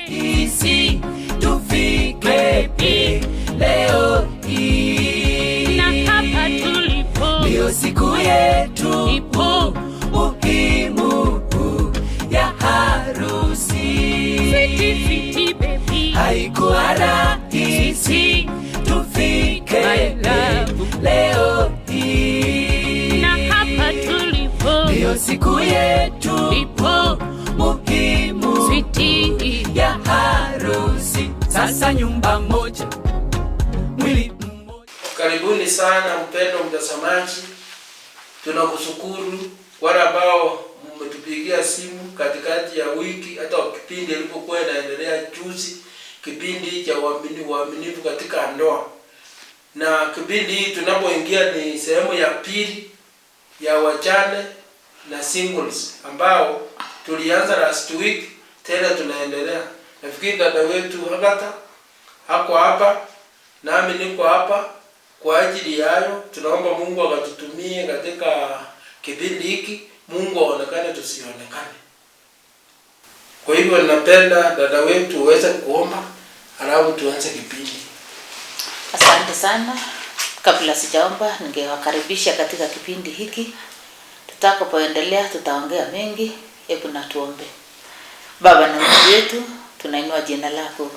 Isi tufike leo hii, na hapa tulipo ndio siku yetu ipo muhimu ya harusi. Fiti baby, Haikuwa rahisi tufike leo hii, na hapa tulipo ndio siku yetu ipo muhimu fiti ya harusi. Sasa nyumba moja, mwili mmoja. Karibuni sana mpendo mtazamaji, tunakushukuru wale ambao mmetupigia simu katikati ya wiki, hata kipindi ilipokuwa inaendelea juzi, kipindi cha uaminifu katika ndoa. Na kipindi hii tunapoingia ni sehemu ya pili ya wajane na singles ambao tulianza last week, tena tunaendelea. Nafikiri dada wetu Agatha hako hapa, nami niko hapa kwa ajili yayo. Tunaomba Mungu akatutumie katika kipindi hiki, Mungu aonekane tusionekane. Kwa hivyo ninapenda dada wetu uweze kuomba, alafu tuanze kipindi. Asante sana. Kabla sijaomba, ningewakaribisha katika kipindi hiki. Tutakapoendelea tutaongea mengi. Hebu na tuombe. Baba na Mungu wetu, tunainua jina lako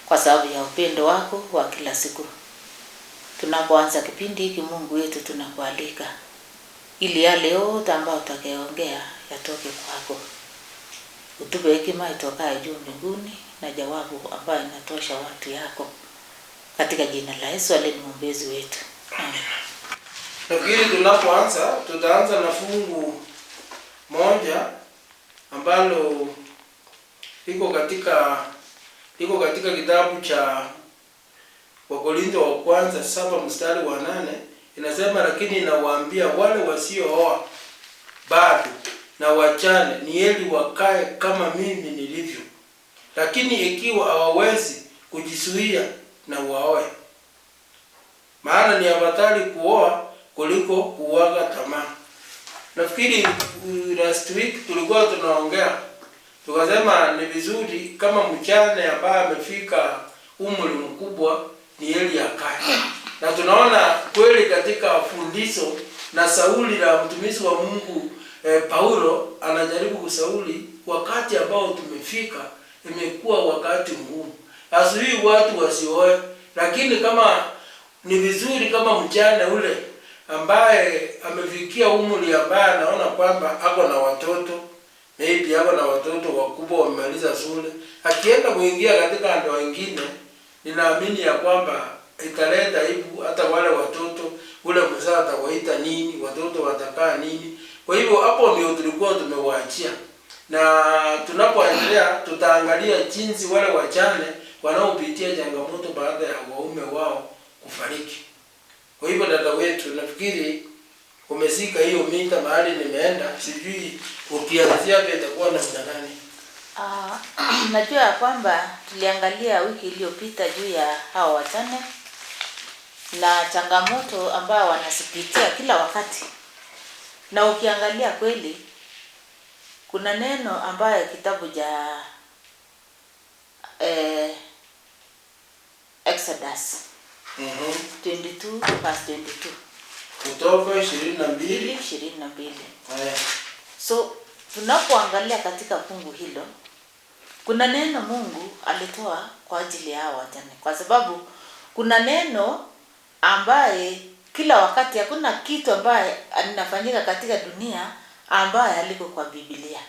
kwa sababu ya upendo wako wa kila siku. Tunapoanza kipindi hiki, Mungu wetu, tunakualika ili yale yote ambayo utakayoongea yatoke kwako. Utupe hekima itokayo juu mbinguni na jawabu ambayo inatosha watu yako. Katika jina la Yesu aliye mwombezi wetu. Amen. Nafikiri tunapoanza tutaanza na fungu moja ambalo liko katika kitabu cha Wakorintho wa kwanza 7:8. Inasema, lakini nawaambia wale wasiooa bado na wajane ni heri wakae kama mimi nilivyo. Lakini ikiwa hawawezi kujizuia na waoe. Maana ni afadhali kuoa kuliko kuaga tamaa. Nafikiri last week tulikuwa tunaongea, tukasema ni vizuri kama mjane ambaye amefika umri mkubwa ni heri akae. Na tunaona kweli katika fundisho na sauli la mtumishi wa Mungu Paulo anajaribu kusauli, wakati ambao tumefika imekuwa wakati mgumu. Asui watu wasioe, lakini kama ni vizuri kama mjane ule ambaye amefikia umri ambaye anaona kwamba ako na watoto, maybe ako na watoto wakubwa wamemaliza shule, akienda kuingia katika ndoa nyingine, ninaamini ya kwamba italeta aibu hata wale watoto, ule mzaa atawaita nini, watoto watakaa nini. Kwa hivyo hapo ndio tulikuwa tumewaachia. Na tunapoendelea tutaangalia jinsi wale wajane wanaopitia changamoto baada ya waume wao kufariki. Kwa hivyo dada wetu, nafikiri umesika hiyo mita mahali nimeenda, sijui ukianzia hapo itakuwa namna gani. Najua ya kwamba tuliangalia wiki iliyopita juu ya hao wajane na changamoto ambao wanasipitia kila wakati. Na ukiangalia kweli kuna neno ambayo kitabu cha Exodus 22:22. Kutoka 22. So tunapoangalia katika fungu hilo, kuna neno Mungu alitoa kwa ajili ya hao wajane, kwa sababu kuna neno ambaye kila wakati, hakuna kitu ambaye linafanyika katika dunia ambaye haliko kwa Biblia.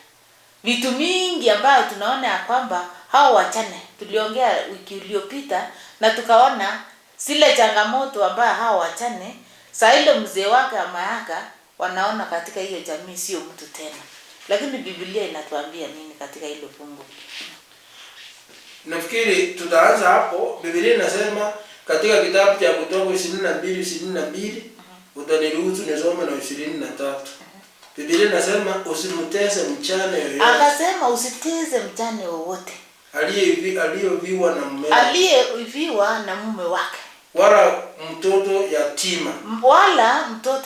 Vitu mingi ambayo tunaona ya kwamba hao wajane, tuliongea wiki iliyopita na tukaona zile changamoto ambayo hao wajane, saa ile mzee wake amayaka wanaona katika hiyo jamii sio mtu tena. Lakini Biblia inatuambia nini katika hilo fungu? Nafikiri tutaanza hapo. Biblia inasema katika kitabu cha Kutoka 22:22, utaniruhusu nisome na 23. Biblia inasema usimtese mjane yoyote. Akasema usiteze mjane wowote aliyeviwa na mume. Aliyeviwa na mume wake. Wala mtoto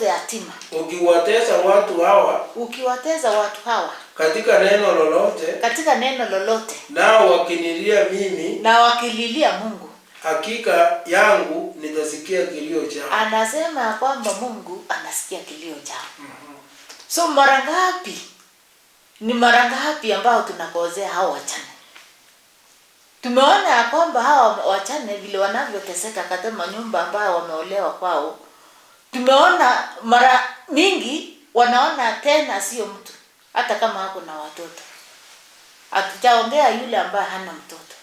yatima. Ukiwateza watu hawa katika neno lolote, katika neno lolote, nao wakinilia mimi, na wakililia Mungu, hakika yangu nitasikia kilio chao. Anasema ya kwamba Mungu anasikia kilio chao. So mara ngapi ambao tunakosea hao wachane? Tumeona ya kwamba hao wachane vile wanavyoteseka katika manyumba ambayo wameolewa kwao. Tumeona mara mingi wanaona tena sio mtu, hata kama hako na watoto. Hatujaongea yule ambaye hana mtoto.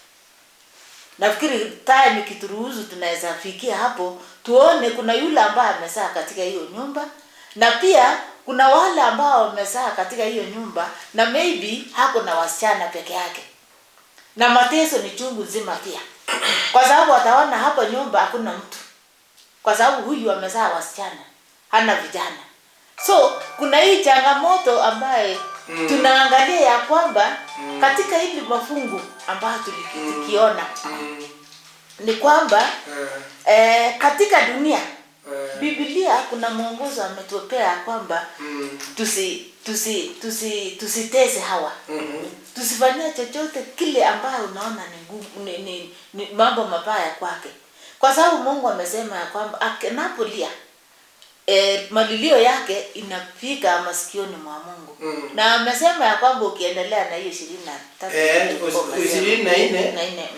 Nafikiri time ikituruhusu tunaweza fikia hapo tuone kuna yule ambaye amesaa katika hiyo nyumba, na pia kuna wale ambao wamesaa katika hiyo nyumba na maybe hako na wasichana peke yake. Na mateso ni chungu nzima pia. Kwa sababu wataona hapo nyumba hakuna mtu. Kwa sababu huyu amezaa wasichana, hana vijana. So kuna hii changamoto ambaye tunaangalia ya kwamba katika hili mafungu ambayo tulikiona ni kwamba katika dunia Biblia kuna mwongozo ametupea kwamba tusiteze hawa. Tusifanyie chochote kile ambayo unaona ni mambo mabaya kwake. Kwa sababu Mungu amesema ya kwamba anapolia malilio yake inafika masikioni mwa Mungu. Na amesema ya kwamba ukiendelea na hiyo 24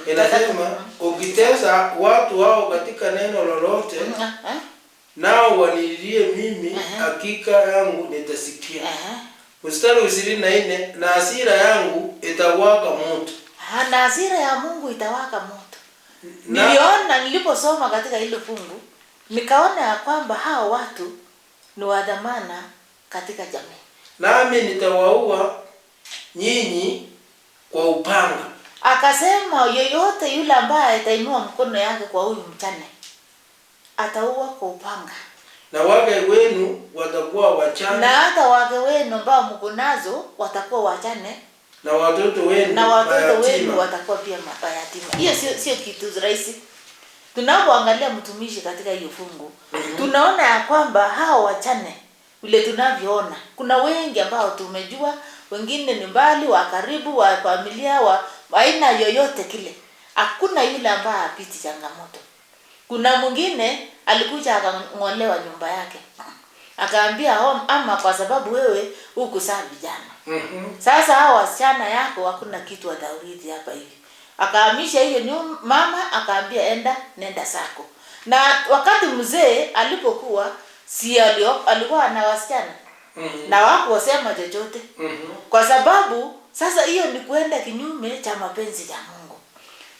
inasema ukitesa watu wao katika neno lolote, nao wanililie mimi, hakika yangu nitasikia. Mstari 24, na hasira yangu itawaka moto. Na hasira ya Mungu itawaka moto. Niliposoma katika ile fungu, nikaona ya kwamba hao watu ni wa dhamana katika jamii. Nami nitawaua nyinyi kwa upanga. Akasema yeyote yule ambaye atainua mkono yake kwa huyu mchane ataua kwa upanga. Na wake wenu watakuwa wachane. Na hata wake wenu ambao mko nazo watakuwa wachane. Na watoto wenu watakuwa pia mayatima. Hiyo sio kitu rahisi. Tunapoangalia mtumishi katika hiyo fungu, tunaona ya kwamba hao wachane vile tunavyoona. Kuna wengi ambao tumejua, wengine ni mbali, wa karibu, wa familia, wa aina yoyote kile. Hakuna yule ambaye hapiti changamoto. Kuna mwingine alikuja akang'olewa nyumba yake. Akaambia ama kwa sababu wewe hukuzaa vijana. Sasa hao wasichana yako hakuna kitu wataurithi hapa hivi. Akahamisha hiyo mama, akaambia nenda sako. Na wakati mzee alipokuwa alikuwa na wasichana. Na wako wasema chochote. Kwa sababu sasa hiyo ni kuenda kinyume cha mapenzi ya Mungu.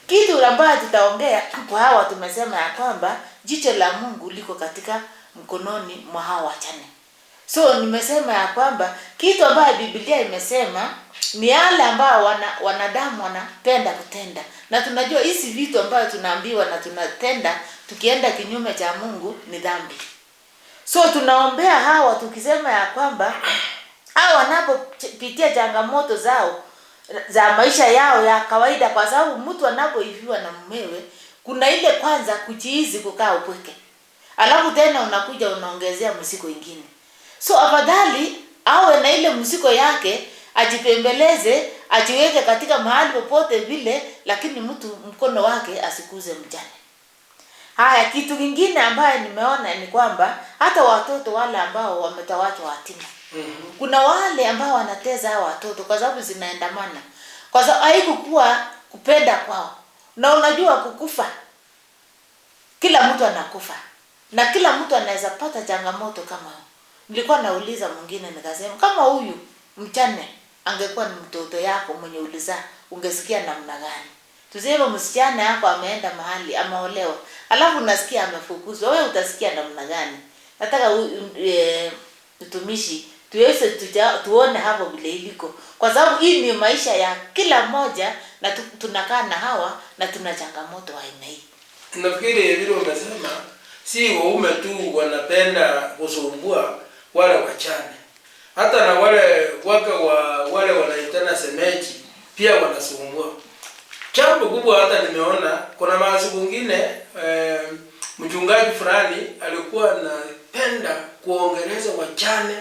Kitu ambacho tutaongea kwa hawa tumesema ya kwamba jicho la Mungu liko katika mkononi mwa hawa wachane. So nimesema ya kwamba kitu ambacho Biblia imesema ni yale ambao wanadamu wanapenda kutenda. Na tunajua hizi vitu ambavyo tunaambiwa na tunatenda tukienda kinyume cha Mungu ni dhambi. So tunaombea hawa tukisema ya kwamba hawa wanapopitia changamoto zao za maisha yao ya kawaida, kwa sababu mtu anapoiviwa na mumewe kuna ile kwanza kujiizi kukaa upweke. Alafu tena unakuja unaongezea mzigo mwingine. So afadhali awe na ile mzigo yake, ajipembeleze, ajiweke katika mahali popote vile, lakini mtu mkono wake asikuze mjane. Haya, kitu kingine ambaye nimeona ni kwamba hata watoto wale ambao wametawachwa yatima. Kuna wale ambao wanateza hao watoto kwa sababu zinaendamana. Kwa sababu haikuwa kupenda kwao. Na unajua kukufa, kila mtu anakufa. Na kila mtu anaweza pata changamoto kama hiyo. Nilikuwa nauliza mwingine nikasema kama huyu mchane angekuwa ni mtoto yako mwenye ulizaa, ungesikia namna gani? Tuseme msichana yako ameenda mahali ameolewa, alafu unasikia amefukuzwa, wewe utasikia namna gani? Nataka mtumishi tuweze tuone hapo vile iliko, kwa sababu hii ni maisha ya kila mmoja na tunakaa na hawa na tuna changamoto aina hii. Nafikiri vile umesema si waume tu wanapenda kusumbua wale wachane. Hata na wale wale wanaitana semeji pia wanasumbua. Jambo kubwa hata nimeona kuna masiku mwingine mchungaji fulani alikuwa anapenda kuongeleza wachane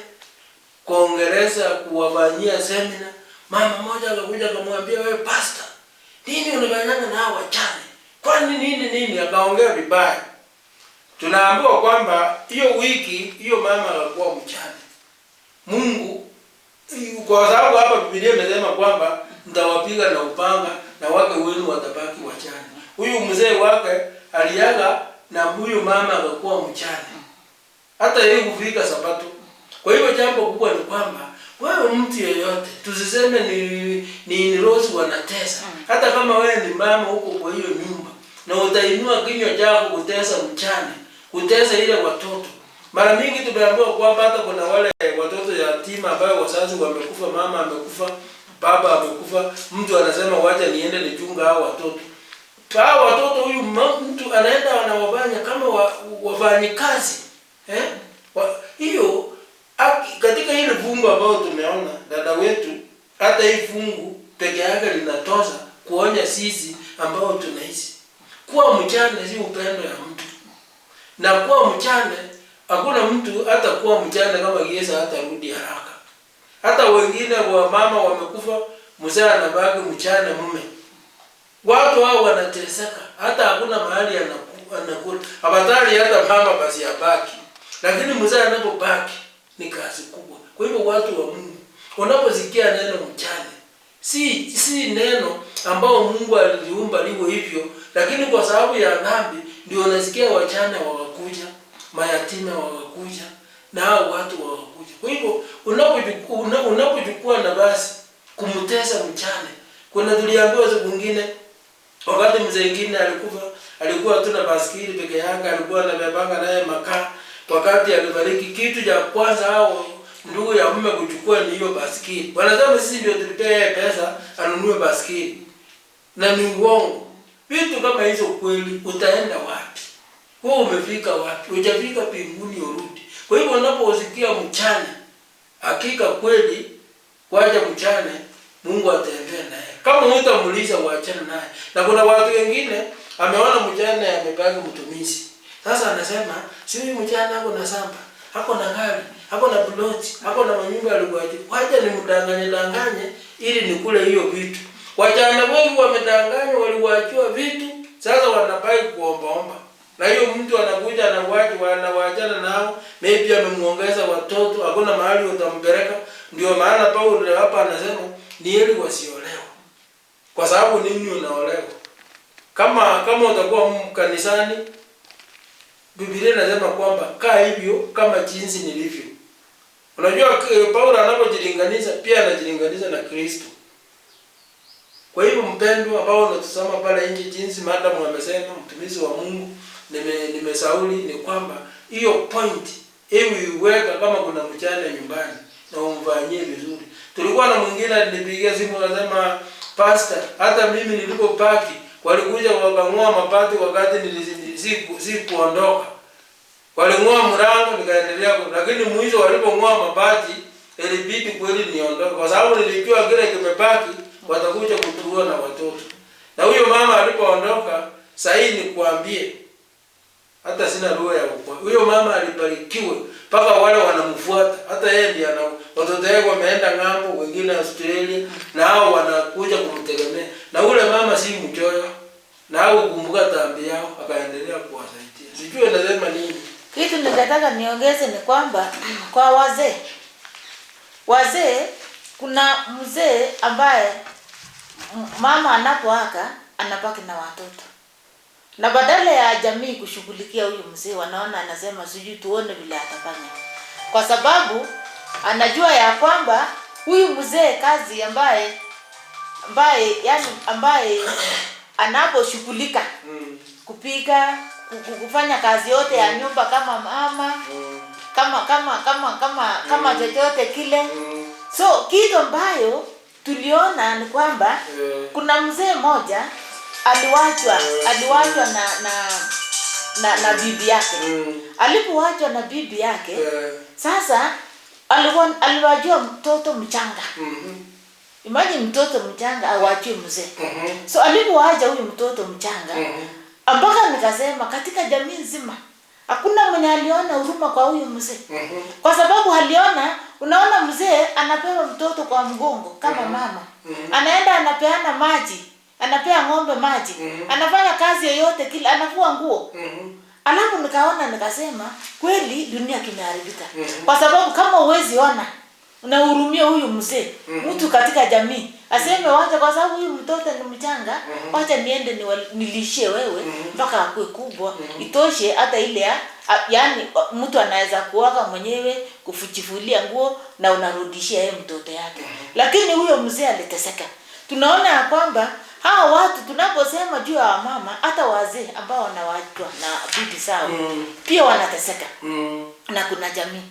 kuongeleza, kuwafanyia semina. Mama mmoja akakuja akamwambia, wewe pastor, nini unafanyana na hao wachane? Kwani nini? Akaongea vibaya. Tunaambiwa kwamba hiyo wiki hiyo mama alikuwa mchane. Mungu, kwa sababu hapa Biblia imesema kwamba mtawapiga na upanga na wake wenu watabaki wachane. Huyu mzee wake aliaga na huyu mama akakuwa mchane. Hata yeye kufika Sabato. Kwa hiyo jambo kubwa ni kwamba wewe mtu yeyote, tusiseme ni Rose wanatesa. Hata kama wewe ni mama huko kwa hiyo nyumba na utainua kinywa chako kutesa mchane, kutesa ile watoto. Mara mingi tumeambiwa kwamba hata kuna wale watoto yatima ambao wazazi wamekufa, mama amekufa, baba amekufa, mtu anasema wacha niende nichunga hao watoto. Hao watoto huyu mtu anaenda anawafanya kama wafanyikazi. Hiyo katika ile fungu ambayo tumeona dada wetu, hata hii fungu peke yake linatosha kuonya sisi ambao tunaishi. Kuwa mchane si upendo ya mtu. Na kuwa mchane, hakuna mtu hata kuwa mchane kama Yesu hatarudi haraka. Hata wengine wa mama wamekufa, mzee anabaki mchane mume. Watu hao wanateseka, hata hakuna mahali anakula. Afadhali hata mama basi abaki. Lakini mzee anapobaki ni kazi kubwa. Kwa hivyo watu wa Mungu, unaposikia neno mchane, si neno ambao Mungu aliumba liwe hivyo, lakini kwa sababu ya dhambi ndio unasikia wachane wakakuja, mayatima wakakuja, na hao watu wakakuja. Kwa hivyo unapochukua nafasi kumtesa mchane, kuna tuliambiwa siku nyingine wakati mzee mwingine alikuwa tu na basikili peke yake, alikuwa anabebanga naye makaa. Wakati alifariki, kitu cha kwanza hao ndugu ya mume kuchukua ni hiyo basikili. Wanasema sisi ndio tulipea pesa anunue basikili. Na ni uongo. Vitu kama hizo kweli utaenda wapi? Wewe umefika wapi? Hujafika mbinguni urudi. Kwa hivyo unaposikia mchane, hakika kweli waje mchane, Mungu atembea naye. Kama hutamuuliza uachane naye. Na kuna watu wengine ameona mchane amebaki mtumishi. Sasa anasema, si huyu mchana hako na samba, hako na gari, hako na ploti, hako na manyumba alikuwaje. Wacha nimdanganye ili nikule hiyo vitu. Wachana wengi wamedanganywa, waliwaachia vitu, sasa wanabaki kuomba. Na hiyo mtu anakuja anawaachana nao, maybe amemuongeza watoto, hakuna mahali utampeleka. Ndio maana Paulo hapa anasema ni heri wasiolewa. Kwa sababu nini unaolewa? Kama utakuwa kanisani, Biblia inasema kwamba kaa hivyo kama jinsi nilivyo. Unajua Paulo anapojilinganisha pia anajilinganisha na Kristo. Kwa hivyo mpendwa ambao unatusoma pale nje jinsi madam amesema mtumishi wa Mungu nimesauli ni kwamba hiyo point iweka kama kuna mchana nyumbani na umfanyie vizuri. Tulikuwa na mwingine alinipigia simu akasema, pastor, hata mimi nilipopaki walikuja wakang'oa mabati wakati kuondoka. Waling'oa mlango nikaendelea, lakini mwisho walipong'oa mabati ilibidi kweli niondoke kwa sababu nilijua kile kimebaki watakuja kutuua na watoto. Na huyo mama alipoondoka, sasa ni kuambie hata sina lugha ya ukwa. Huyo mama alibarikiwa mpaka wale wanamfuata. Hata yeye ndiye ana watoto wake wameenda ng'ambo, wengine Australia, na hao wanakuja kumtegemea. Na ule mama si mchoyo. Na hao kumbuka dhambi yao akaendelea kuwasaidia. Sijui nasema nini. Kitu ningetaka niongeze ni kwamba kwa wazee kuna mzee ambaye mama anapoaka anabaki na watoto. Na badala ya jamii kushughulikia huyu mzee, wanaona anasema sijui tuone vile atafanya. Kwa sababu anajua ya kwamba huyu mzee kazi ambaye anaposhughulika kupika, kufanya kazi yote ya nyumba kama mama, kama chochote kile. So kitu ambayo tuliona ni kwamba kuna mzee mmoja aliwachwa na bibi yake. Alipoachwa na bibi yake, sasa aliwajua mtoto mchanga. Imagine mtoto mchanga awachwe mzee. So alipoacha huyu mtoto mchanga, mpaka nikasema katika jamii nzima Hakuna mwenye aliona huruma kwa huyu mzee. Kwa sababu aliona, unaona mzee anapewa mtoto kwa mgongo kama mama. Anaenda anapeana maji, anapea ng'ombe maji. Anafanya kazi yoyote kila, anafua nguo. Alafu nikaona nikasema kweli dunia kimeharibika. Kwa sababu kama huwezi ona unahurumia huyu mzee, mtu katika jamii aseme wacha kwa sababu huyu mtoto ni mchanga, wacha niende nilishie wewe mpaka akue kubwa, itoshe hata ile yani mtu anaweza kuoga mwenyewe, kufuchifulia nguo na unarudishia yeye mtoto yake. Lakini huyo mzee aliteseka. Tunaona ya kwamba hao watu tunaposema juu ya mama, hata wazee ambao wanawachwa na bibi zao pia wanateseka. Na kuna jamii.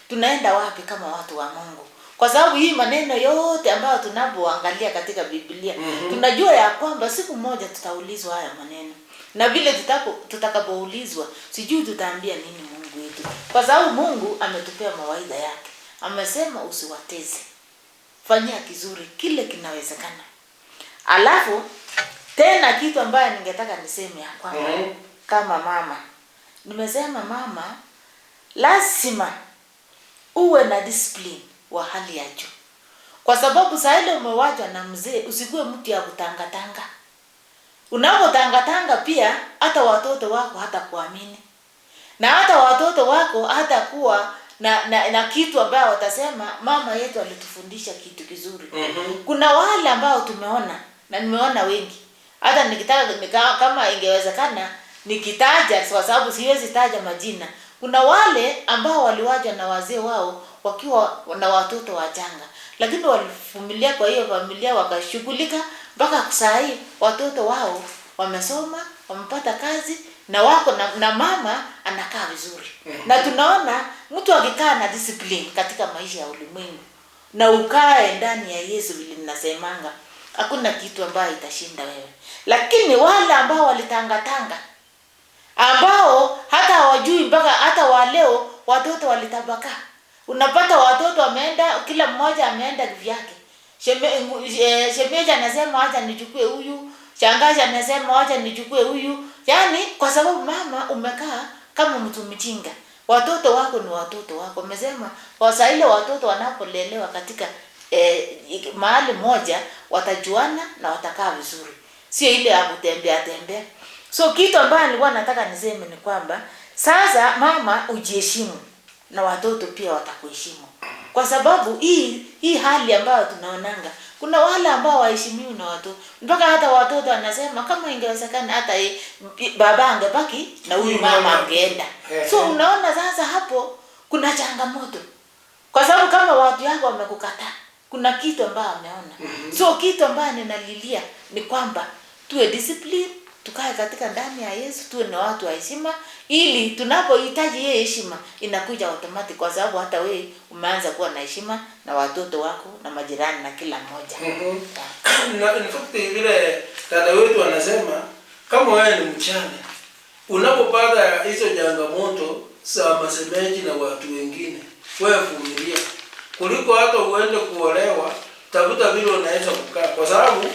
Tunaenda wapi kama watu wa Mungu? Kwa sababu hii maneno yote ambayo tunapoangalia katika Biblia, tunajua ya kwamba siku moja tutaulizwa haya maneno. Na vile tutakapoulizwa, sijui tutaambia nini Mungu wetu. Kwa sababu Mungu ametupea mawaidha yake. Amesema usiwateze. Fanyia kizuri kile kinawezekana. Alafu tena kitu ambayo ningetaka niseme ya kwamba kama mama, nimesema mama lazima uwe na discipline wa hali ya juu. Kwa sababu saa ile umewachwa na mzee, usikue mtu ya kutangatanga. Unapotangatanga pia hata watoto wako hata kuamini. Na hata watoto wako hata kuwa na kitu ambayo watasema mama yetu alitufundisha kitu kizuri. Kuna wale ambao tumeona na nimeona wengi. Hata nikitaka kama ingewezekana nikitaja kwa sababu siwezi taja majina. Kuna wale ambao waliwaja na wazee wao wakiwa na watoto wachanga, lakini walivumilia kwa hiyo familia wakashughulika mpaka saa hii watoto wao wamesoma, wamepata kazi na wako na mama anakaa vizuri. Na tunaona mtu akikaa na discipline katika maisha ya ulimwengu na ukae ndani ya Yesu vile ninasemanga, hakuna kitu ambayo itashinda wewe. Lakini wale ambao walitangatanga, ambao hata hawajui mpaka hata waleo watoto walitabaka. Unapata watoto wameenda, kila mmoja ameenda vyake. Shemeji anasema acha nichukue huyu, shangazi anasema acha nichukue huyu. Yaani kwa sababu mama umekaa kama mtu mjinga. Watoto wako ni watoto wako. Umesema kwa ile watoto wanapolelewa katika mahali moja watajuana na watakaa vizuri. Sio ile ya kutembea tembea. So kitu ambacho nilikuwa nataka niseme ni kwamba sasa mama ujiheshimu na watoto pia watakuheshimu. Kwa sababu hii hali ambayo tunaonanga, kuna wale ambao waheshimiwi na watoto. Mpaka hata watoto wanasema kama ingewezekana hata baba angebaki na huyu mama angeenda. So unaona sasa hapo kuna changamoto. Kwa sababu kama watu yako wamekukataa, kuna kitu ambacho ameona. So kitu ambacho ninalilia ni kwamba tuwe discipline, tukae katika ndani ya Yesu, tuwe na watu wa heshima, ili tunapohitaji yeye heshima inakuja automatic, kwa sababu hata wewe umeanza kuwa na heshima na watoto wako na majirani na kila mmoja. Na in fact vile dada wetu anasema kama wewe ni mchana, unapopata hizo changamoto za masemeji na watu wengine, wewe vumilia. Kuliko hata uende kuolewa, tafuta vile unaweza kukaa, kwa sababu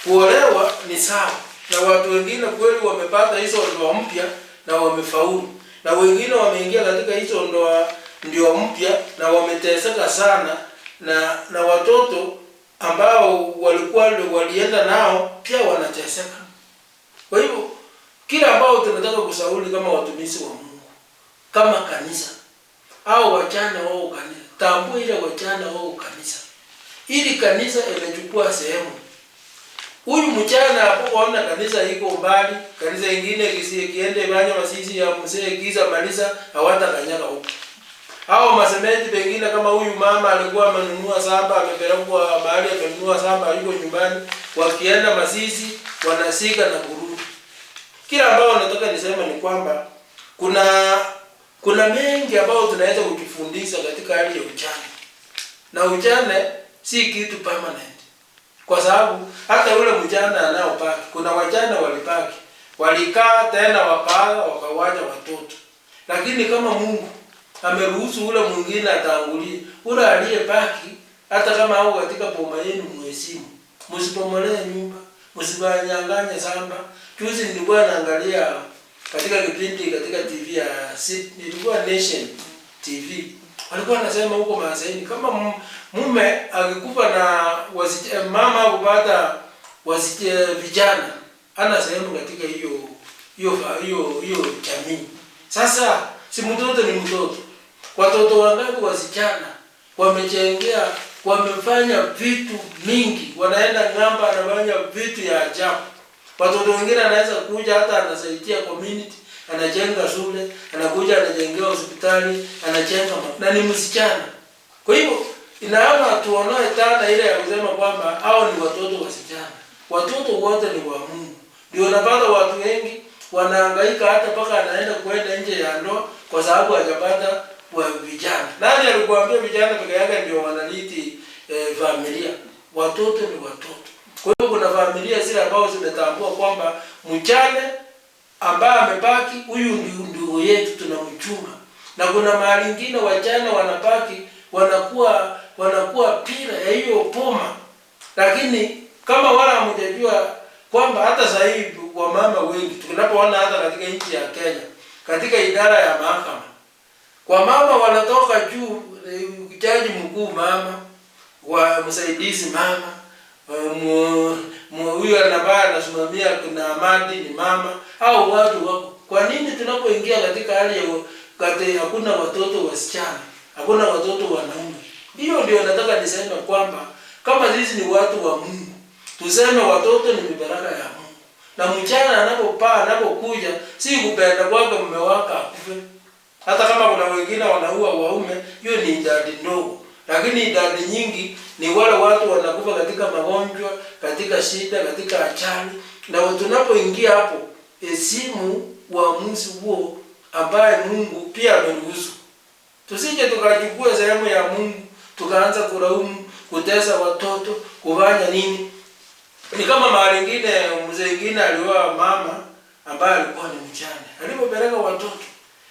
kuolewa ni sawa. Na watu wengine kweli wamepata hizo ndoa mpya na wamefaulu. Na wengine wameingia katika hizo ndoa mpya na wameteseka sana, na watoto ambao walienda nao pia wanateseka. Kwa hivyo kila ambao tunataka kusauli kama watumishi wa Mungu, kama kanisa au wachana wao kanisa, tambua ile wachana wao kanisa. Ili kanisa imechukua sehemu. Huyu mchana hapoona kanisa iko mbali, kanisa ingine kiende banya masisi ya mzee giza malisa hawatakanyaga huko. Hao masemeji pengine kama huyu mama alikuwa amenunua shamba, amepelekwa mahali amenunua shamba yuko nyumbani, wakienda masisi wanasika na kurudi. Kila ambao nataka nisema ni kwamba kuna mengi ambao tunaweza kujifundisha katika hali ya ujana. Na ujana si kitu permanent. Kwa sababu hata yule mjana anaopaki, kuna wajana walipaki, walikaa tena wakawaja watoto. Lakini kama Mungu ameruhusu ule mwingine atangulie, ule aliyebaki hata kama hao katika boma yenu muheshimu. Msipomolee nyumba, msibanyanganye shamba. Juzi nilikuwa naangalia katika kipindi katika TV ya ilikuwa Nation TV. Walikuwa wanasema huko Masaini kama mume akikufa na mama kupata vijana ana sehemu katika hiyo jamii. Sasa si mtoto ni mtoto. Watoto wangapi wasichana wamejengea, wamefanya vitu mingi, wanaenda ng'amba, anafanya vitu ya ajabu. Watoto wengine anaweza kuja hata anasaidia community, anajenga shule, anakuja anajengea hospitali, anajenga na ni msichana. Kwa hivyo inaona tuonoe tana ile ya kusema kwamba hao ni watoto wasichana. Watoto wote ni wa Mungu. Ndio unapata watu wengi wanahangaika hata paka anaenda kwenda nje ya ndoa kwa sababu hajapata wa vijana. Nani alikuambia vijana peke yake ndio wanaliti familia? Watoto ni watoto. Kwa hiyo kuna familia zile ambazo zimetambua kwamba mchane ambaye amebaki huyu ndio yetu tunamchunga. Na kuna mahali nyingine wajana wanabaki wanakuwa pira ya hiyo poma. Lakini kama wala hamjajua kwamba hata sasa hivi wamama wengi tunapoona hata katika nchi ya Kenya katika idara ya mahakama kwa mama wanatoka juu, jaji mkuu mama, wa msaidizi mama, huyu ambaye anasimamia kuna amani ni mama, au watu wako. Kwa nini tunapoingia katika hali ya hakuna watoto wasichana, hakuna watoto wanaume? Hiyo ndio nataka niseme kwamba kama sisi ni watu wa Mungu, tuseme watoto ni baraka ya Mungu. Na mchana anapokuja si kupenda kwake mume wake akufe. Hata kama kuna wengine wanaua waume, hiyo ni idadi ndogo. Lakini idadi nyingi ni wale watu wanakufa katika magonjwa, katika shida, katika ajali. Na tunapoingia hapo, heshimu uamuzi huo ambaye Mungu pia ameruhusu. Tusije tukachukua sehemu ya Mungu, tukaanza kulaumu, kutesa watoto, kufanya nini? Ni kama mara nyingine mzee mwingine alioa mama ambaye alikuwa ni mjane. Alipopeleka watoto,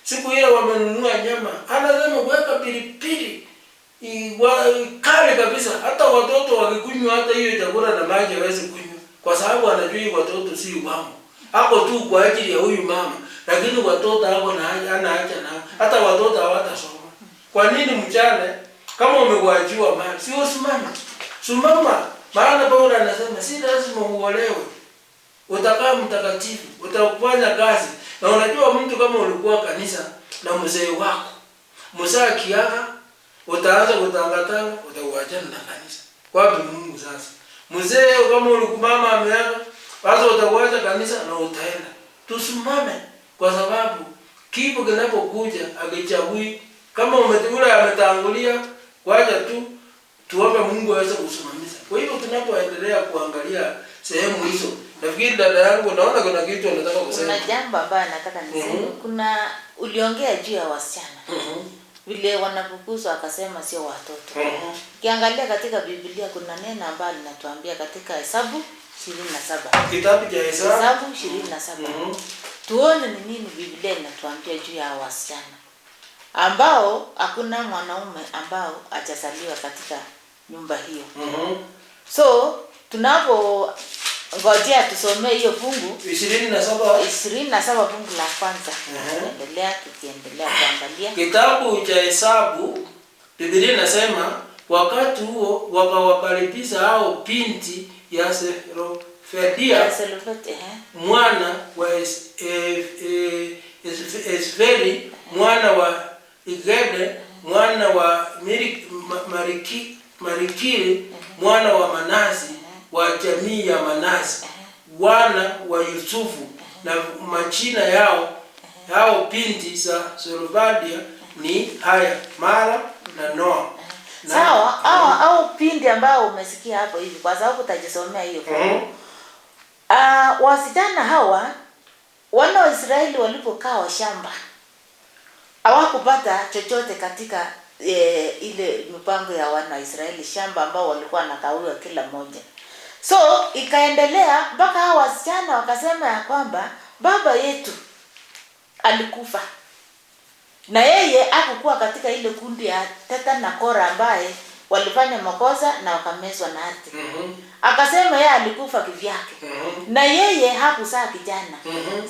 siku ile wamenunua nyama, anasema weka pilipili kali kabisa, hata watoto wakikunywa hata hiyo chakula na maji hawezi kunywa, kwa sababu anajua watoto si wangu. Hapo tu kwa ajili ya huyu mama, lakini watoto hapo na anaacha nao, hata watoto hawatasoma. Kwa nini mjane kama umewajua mali, si usimama? Simama. Maana Paulo anasema si lazima uolewe. Utakaa mtakatifu, utafanya kazi. Na unajua mtu kama ulikuwa kanisa na mzee wako, mzee kiaga, utaanza kutangatanga, utakuachana na kanisa. Wapi Mungu sasa? Mzee kama ulikuwa mama ameaga, sasa utakuacha kanisa na utaenda. Tusimame kwa sababu kipo kinapokuja akichagui kama umeteula ametangulia, kwaje tu tuombe Mungu aweze kusimamisha. Kwa hivyo tunapoendelea kuangalia sehemu hizo, nafikiri dada yangu naona kuna kitu anataka kusema. Kuna jambo ambalo nataka niseme. Kuna uliongea juu ya wasichana. Vile wanapukuzwa akasema sio watoto. Kiangalia katika Biblia kuna neno ambalo linatuambia katika Hesabu 27. Kitabu cha Hesabu 27. Tuone ni nini Biblia inatuambia juu ya wasichana ambao hakuna mwanaume ambao hajazaliwa katika nyumba hiyo. So tunapo ngojea tusomee hiyo fungu 27 fungu la kwanza. Tukiendelea kuangalia kitabu cha Hesabu, Biblia inasema wakati huo wakawakaribisha hao binti ya Selofedia mwana wa Esferi mwana wa Igede mwana wa Marikiri mwana wa Manasi wa jamii ya Manasi wana wa Yusufu, na majina yao binti za Selofedia ni haya Mara na Noa. Sawa, au pindi ambao umesikia hapo hivi kwa sababu utajisomea hiyo. Wasichana hawa wana wa Israeli walipokaa shamba hawakupata chochote katika ile mipango ya wana wa Israeli, shamba ambao walikuwa wanakawiwa kila mmoja. So ikaendelea mpaka hao wasichana wakasema ya kwamba baba yetu alikufa. Na yeye hakukuwa katika ile kundi ya Teta na Kora ambaye walifanya makosa na wakamezwa na ardhi. Akasema yeye alikufa kivyake. Na yeye hakuzaa kijana.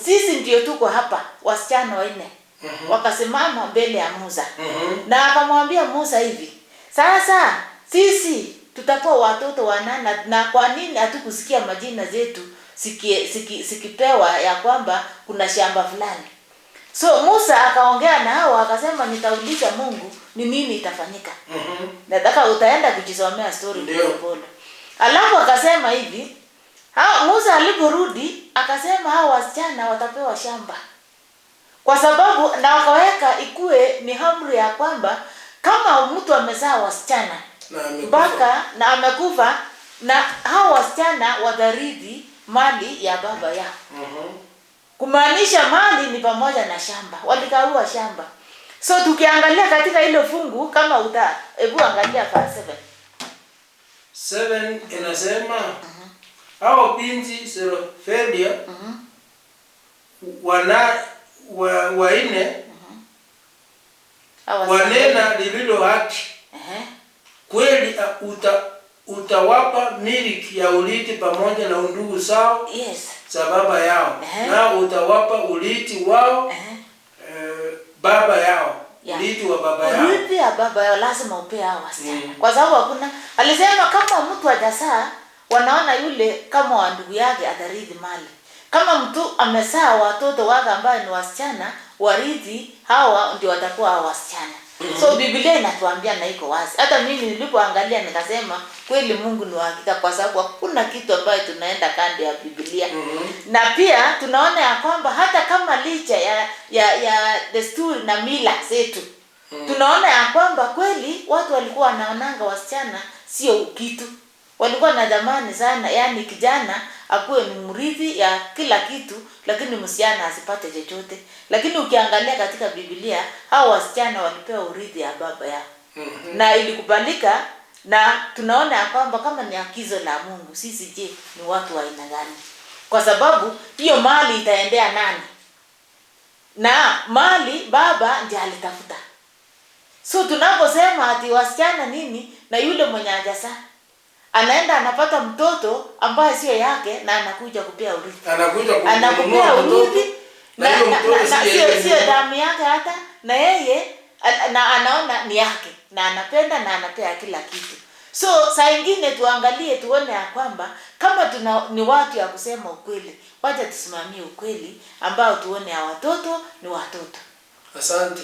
Sisi ndio tuko hapa wasichana wanne. Wakasimama mbele ya Musa. Na akamwambia Musa hivi, sasa sisi tutakuwa watoto wanana, na kwa nini hatukusikia majina zetu sikipewa ya kwamba kuna shamba fulani? So Musa akaongea na hao akasema, nitauliza Mungu ni nini itafanyika. Nataka utaenda kujisomea story pole. Alafu akasema hivi, Musa aliporudi akasema hao wasichana watapewa shamba. Kwa sababu na wakaweka ikue ni amri ya kwamba kama mtu amezaa wasichana mpaka na amekufa, na hao wasichana watarithi mali ya baba yao. Kumaanisha mali ni pamoja na shamba. Walikaua shamba. So tukiangalia katika ile fungu, kama hebu angalia verse 7 inasema hao binti Zelofelia waine wanena lililo haki. Kweli utawapa miliki ya urithi pamoja na ndugu zao za baba yao. Na utawapa urithi wao baba yao. Urithi wa baba yao. Urithi ya baba yao lazima upe hao wasichana. Kwa sababu hakuna, alisema kama mtu hajazaa wanaona yule kama wa ndugu yake atarithi mali. Kama mtu amezaa watoto wake ambao ni wasichana, warithi hawa ndio watakuwa hao wasichana. So Biblia inatuambia na iko wazi. Hata mimi nilipoangalia nikasema kweli Mungu ni hakika, kwa sababu hakuna kitu ambayo tunaenda kando ya Biblia. Na pia tunaona ya kwamba hata kama licha ya desturi na mila zetu, tunaona ya kwamba kweli watu walikuwa wanaonanga wasichana sio kitu. Walikuwa na dhamani sana, yani kijana akuwe ni mrithi ya kila kitu, lakini msichana asipate chochote. Lakini ukiangalia katika Biblia, hao wasichana walipewa urithi ya baba yao. Na ilikubalika, na tunaona ya kwamba kama ni agizo la Mungu, sisi je, ni watu wa aina gani? Kwa sababu hiyo mali itaendea nani? Na mali baba ndiye alitafuta. So tunaposema ati wasichana nini, na yule mwenye hajazaa anaenda anapata mtoto ambaye sio yake, na anakuja kupea urithi. Anakupea urithi na sio damu yake hata, na yeye na anaona ni yake, na anapenda na anapea kila kitu. So saa ingine tuangalie tuone ya kwamba kama ni watu ya kusema ukweli, wacha tusimamie ukweli ambao tuone ya watoto ni watoto. Asante.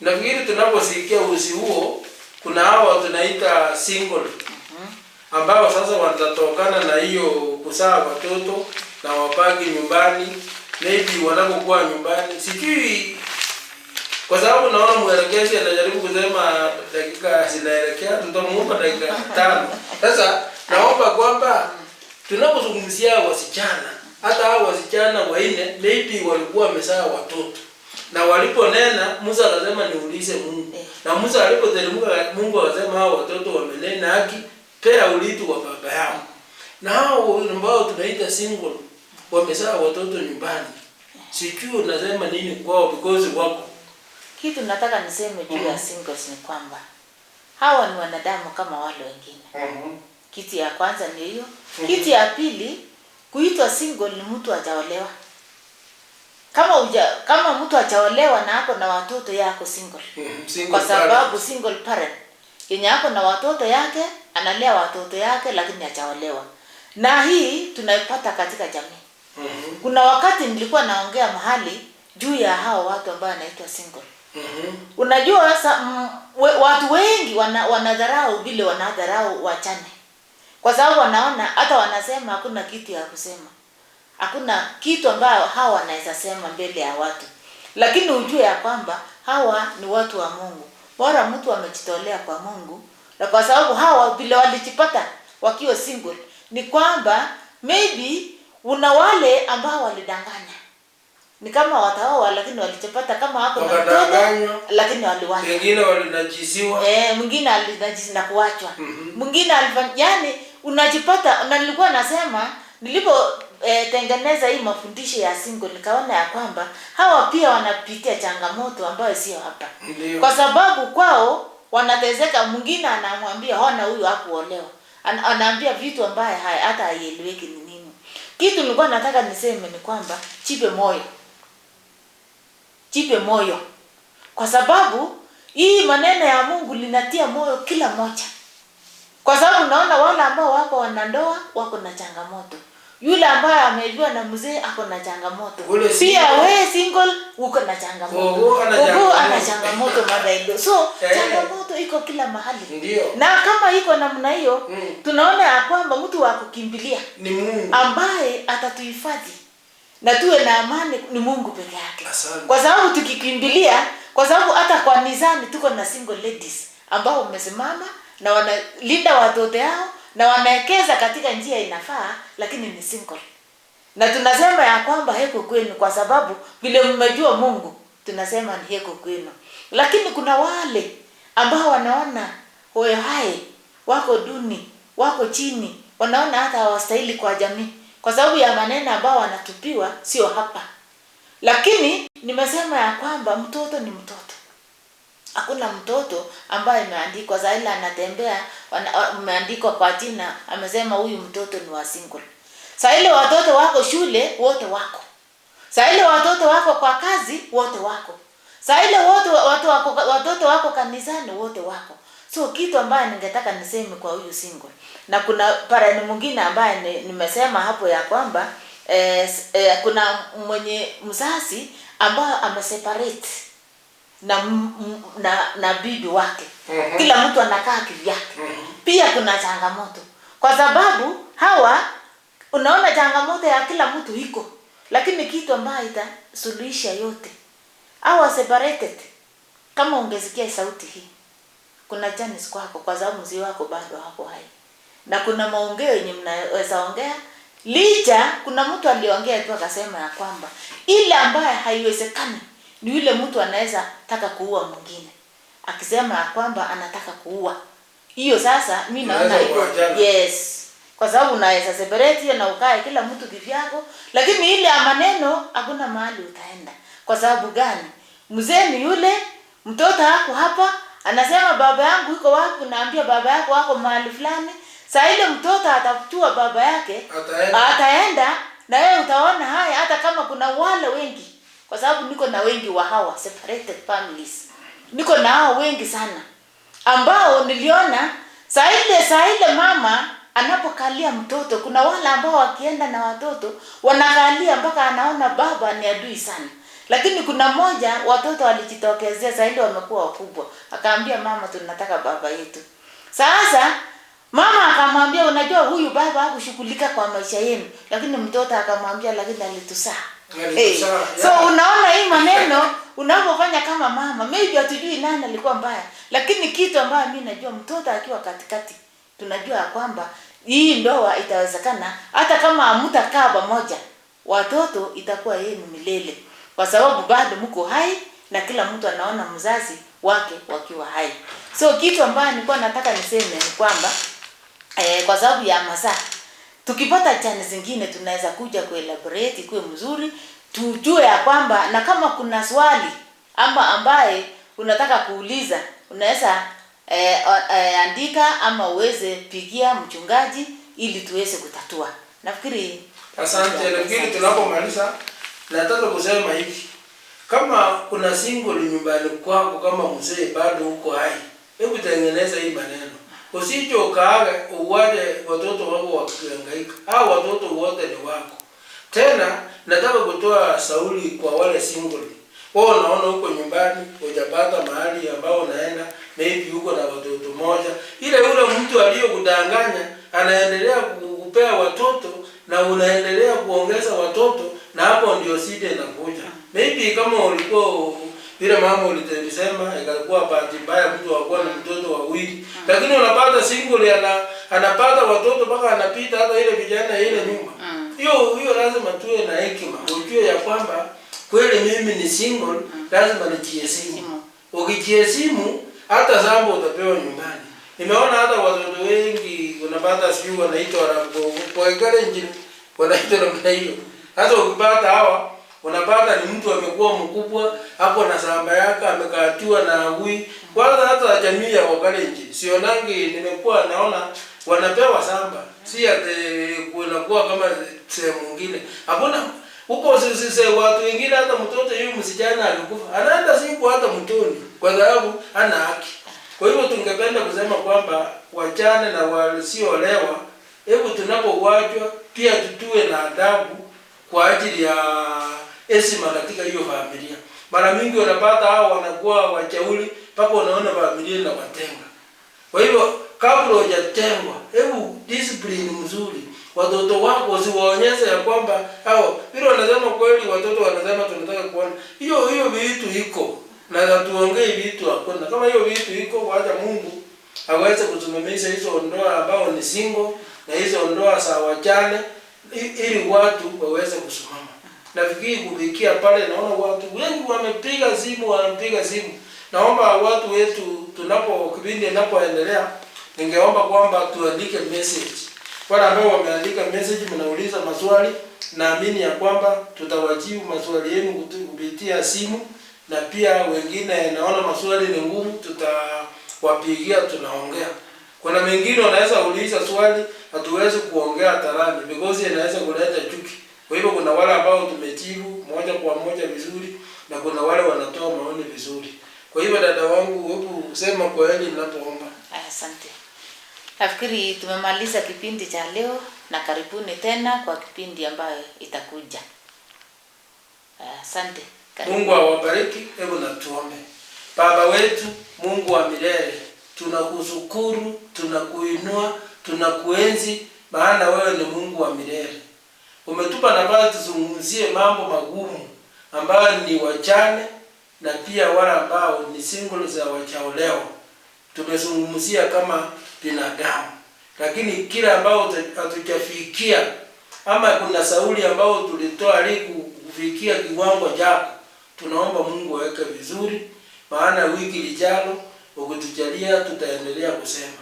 Nafikiri tunaposikia uzi huo, kuna hao tunaita single ambao sasa watatokana na hiyo kuzaa watoto na wabaki nyumbani, maybe wanapokuwa nyumbani. Sijui, kwa sababu naona mwelekezi anajaribu kusema dakika zinaelekea, tutamuomba dakika 5. Sasa naomba kwamba tunapozungumzia wasichana, hata hao wasichana wanne maybe walikuwa wamezaa watoto, na waliponena Musa akasema niulize Mungu. Na Musa alipoteremka, Mungu akasema hao watoto wamenena haki, pea urithi wa baba yao. Na hao ambao tunaita single wamezaa watoto nyumbani, sijui unasema nini kwao because wako. Kitu nataka niseme juu ya singles ni kwamba hawa ni wanadamu kama wale wengine. Kitu ya kwanza ni hiyo. Kitu ya pili, kuitwa single ni mtu hajaolewa. Kama mtu hajaolewa na ako na watoto yako single. Kwa sababu single parent yenye ako na watoto yake, analea watoto yake lakini hajaolewa. Na hii tunaipata katika jamii. Kuna wakati nilikuwa naongea mahali juu ya hao watu ambao wanaitwa single. Unajua watu wengi wanadharau vile wanadharau wachane. Kwa sababu wanaona, hata wanasema hakuna kitu ya kusema. Hakuna kitu ambayo hawa wanaweza sema mbele ya watu. Lakini ujue ya kwamba hawa ni watu wa Mungu. Bora mtu amejitolea kwa Mungu. Na kwa sababu hawa vile walijipata wakiwa single, ni kwamba maybe una wale ambao walidanganya. Ni kama wataoa lakini walijipata kama wako na mtoto lakini waliwacha. Wengine walinajisiwa. Mwingine alinajisi na kuachwa. Mwingine yani unajipata, na nilikuwa nasema nilipo tengeneza hii mafundisho ya single, nikaona ya kwamba hawa pia wanapitia changamoto ambayo sio hapa. Kwa sababu kwao wanatezeka. Mwingine anamwambia hona huyu hakuolewa, anaambia vitu ambaye hata haieleweki ni nini. Kitu nilikuwa nataka niseme ni kwamba jipe moyo, kwa sababu hii maneno ya Mungu linatia moyo kila moja. Kwa sababu naona wale ambao wako wanandoa wako na changamoto. Yule ambaye amejua na mzee ako na changamoto. Pia wewe single uko na changamoto. Ana changamoto madaido. So changamoto iko kila mahali. Ndiyo. Na kama iko namna hiyo, tunaona ya kwamba mtu wa kukimbilia ni Mungu ambaye atatuhifadhi na tuwe na amani ni Mungu peke yake. Kwa sababu tukikimbilia, kwa sababu hata kwa nizani tuko na single ladies ambao wamesimama na wanalinda watoto yao na wanaekeza katika njia inafaa, lakini ni single. Na tunasema ya kwamba heko kwenu, kwa sababu vile mmejua Mungu, tunasema ni heko kwenu. Lakini kuna wale ambao wanaona wewe hai, wako duni, wako chini, wanaona hata hawastahili kwa jamii kwa sababu ya maneno ambao wanatupiwa sio hapa. Lakini nimesema ya kwamba mtoto ni mtoto. Hakuna mtoto ambaye imeandikwa zaidi anatembea umeandikwa kwa jina amesema huyu mtoto ni wa single. Sasa ile watoto wako shule wote wako. Sasa ile watoto wako kwa kazi wote wako. Sasa ile watoto wako kanisani wote wako. So kitu ambaye ningetaka niseme kwa huyu single. Na kuna parani mwingine ambaye nimesema hapo ya kwamba kuna mwenye mzazi ambaye ameseparate na bibi wake. Kila mtu anakaa kivyake. Pia kuna changamoto. Kwa sababu hawa unaona changamoto ya kila mtu iko. Lakini kitu ambayo itasuluhisha yote. Hawa separated. Kama ungesikia sauti hii. Kuna chance kwako kwa sababu mzee wako bado hapo hai. Na kuna maongeo yenye mnaweza ongea. Licha kuna mtu aliongea tu akasema ya kwamba ile ambaye haiwezekani ni yule mtu anaweza taka kuua mwingine. Akisema ya kwamba anataka kuua. Hiyo sasa mimi naona iko yes. Kwa sababu unaweza separate na ukae kila mtu kivyako, lakini ile ya maneno hakuna mahali utaenda. Kwa sababu gani? Mzee ni yule, mtoto wako hapa, anasema baba yangu yuko wapi, naambia baba yako wako mahali fulani. Sasa ile mtoto atafutua baba yake, ataenda na wewe utaona haya hata kama kuna wale wengi. Kwa sababu niko na wengi wa hawa separated families. Niko na hao wengi sana. Ambao niliona saa ile mama anapokalia mtoto, kuna wale ambao wakienda na watoto wanakalia mpaka anaona baba ni adui sana. Lakini kuna moja watoto walijitokezea saa ile wamekuwa wakubwa. Akaambia mama tunataka baba yetu. Sasa mama akamwambia unajua huyu baba hakushughulika kwa maisha yenu, lakini mtoto akamwambia lakini alitusaa. So unaona hii maneno unapofanya kama mama, maybe hatujui nani alikuwa mbaya, lakini kitu ambayo mimi najua mtoto akiwa katikati, tunajua kwamba hii ndoa itawezekana hata kama hamtakaa pamoja. Watoto itakuwa yenu milele. Kwa sababu bado mko hai na kila mtu anaona mzazi wake wakiwa hai. So kitu ambayo nilikuwa nataka niseme ni kwamba kwa sababu ya masaa tukipata chance zingine tunaweza kuja kuelaborate kuwe mzuri, tujue ya kwamba na kama kuna swali ama ambaye unataka kuuliza unaweza andika ama uweze pigia mchungaji ili tuweze kutatua. Nafikiri asante. Lakini tunapomaliza nataka kusema hivi. Kama kuna single nyumbani kwako kama mzee bado uko hai, hebu tengeneza hii maneno. Usije ukaaga uwaje watoto wako wakihangaika. Hao watoto wote ni wako. Tena nataka kutoa sauli kwa wale single. Wao unaona huko nyumbani hujapata mahali ambao unaenda, maybe huko na watoto moja. Ile yule mtu aliyokudanganya anaendelea kukupea watoto na unaendelea kuongeza watoto, na hapo ndio shida inakuja. Maybe kama ulikuwa vile mama ulitemsema ikakuwa bahati mbaya mtu akuwa na mtoto wawili, lakini unapata single anapata watoto mpaka anapita hata ile vijana ile nyuma. Hiyo lazima tuwe na hekima. Ujue ya kwamba kweli mimi ni single, lazima nijiheshimu. Ukijiheshimu hata zambo utapewa nyumbani. Nimeona hata watoto wengi unapata sijui wanaitwa kwa ikale injini wanaitwa namna hiyo. Hata ukipata hawa Unapata ni mtu amekuwa mkubwa, hapo na shamba yake amekatiwa na hui. Kwanza hata jamii ya Wakalenjin sionangi, nimekuwa naona wanapewa shamba. Si ate kunakuwa kama sehemu nyingine. Hakuna huko sisi watu wengine, hata mtoto yule msijana alikufa, anaenda siku hata mtoni kwa sababu hana haki. Kwa hivyo tungependa kusema kwamba wachane na wasiolewa, hebu tunapowachwa pia tutue na adabu kwa ajili ya heshima katika hiyo familia. Mara mingi unapata hao wanakuwa wachauli mpaka unaona familia na watenga. Kwa hivyo kabla hujatengwa, hebu discipline mzuri. Watoto wako usiwaonyeshe ya kwamba hao vile wanasema kweli, watoto wanasema tunataka kuona. Hiyo vitu iko. Na tuongee vitu hakuna. Kama hiyo vitu iko, wacha Mungu aweze kusimamisha hizo ndoa ambao ni single na hizo ndoa za wachane ili watu waweze kusimama. Nafikiri kufikia pale naona watu wengi wanapiga simu. Naomba watu wetu kipindi inapoendelea, ningeomba kwamba tuandike message. Wale ambao wameandika message mnauliza maswali, naamini ya kwamba tutawajibu maswali yenu kupitia simu, na pia wengine naona maswali ni ngumu, tutawapigia tunaongea. Kuna mengine wanaweza uliza swali hatuwezi kuongea hadharani because inaweza kuleta chuki. Kwa hivyo kuna wale ambao tumejibu moja kwa moja vizuri na kuna wale wanatoa maoni vizuri. Kwa hivyo dada wangu, hebu sema kwa hili ninapoomba. Asante. Nafikiri tumemaliza kipindi cha leo na karibuni tena kwa kipindi ambayo itakuja. Asante. Mungu awabariki. Hebu na tuombe. Baba wetu, Mungu wa milele, tunakushukuru, tunakuinua, tunakuenzi maana wewe ni Mungu wa milele. Umetupa nafasi tuzungumzie mambo magumu ambayo ni wachane na pia wale ambao ni single za wachaolewa. Tumezungumzia kama binadamu. Lakini kila ambao hatujafikia ama kuna sauli ambao tulitoa kufikia kiwango chako, tunaomba Mungu aweke vizuri, maana wiki lijalo ukitujalia tutaendelea kusema.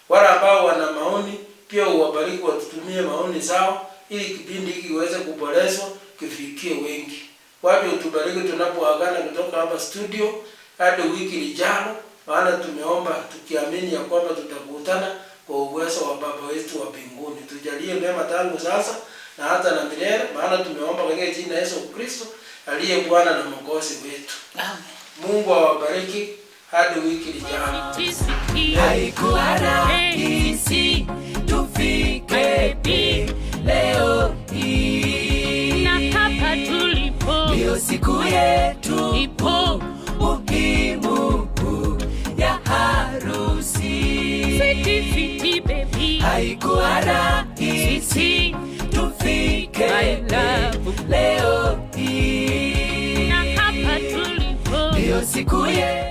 Wale ambao wana maoni pia uwabariki, watutumie maoni zao ili kipindi hiki kiweze kuboreshwa kifikie wengi. Waje utubariki tunapoagana kutoka hapa studio hadi wiki lijalo, maana tumeomba tukiamini ya kwamba tutakutana kwa uwezo wa Baba wetu wa mbinguni. Tujalie mema tangu sasa na hata na milele, maana tumeomba katika jina la Yesu Kristo aliye Bwana na Mwokozi wetu. Amen. Mungu awabariki hadi wiki lijalo. Haikuwa rahisi tufike leo hii, na hapa tulipo ndio siku yetu ipo muhimu ya harusi. Fiti baby, Haikuwa rahisi tufike leo hii, na hapa tulipo ndio siku yetu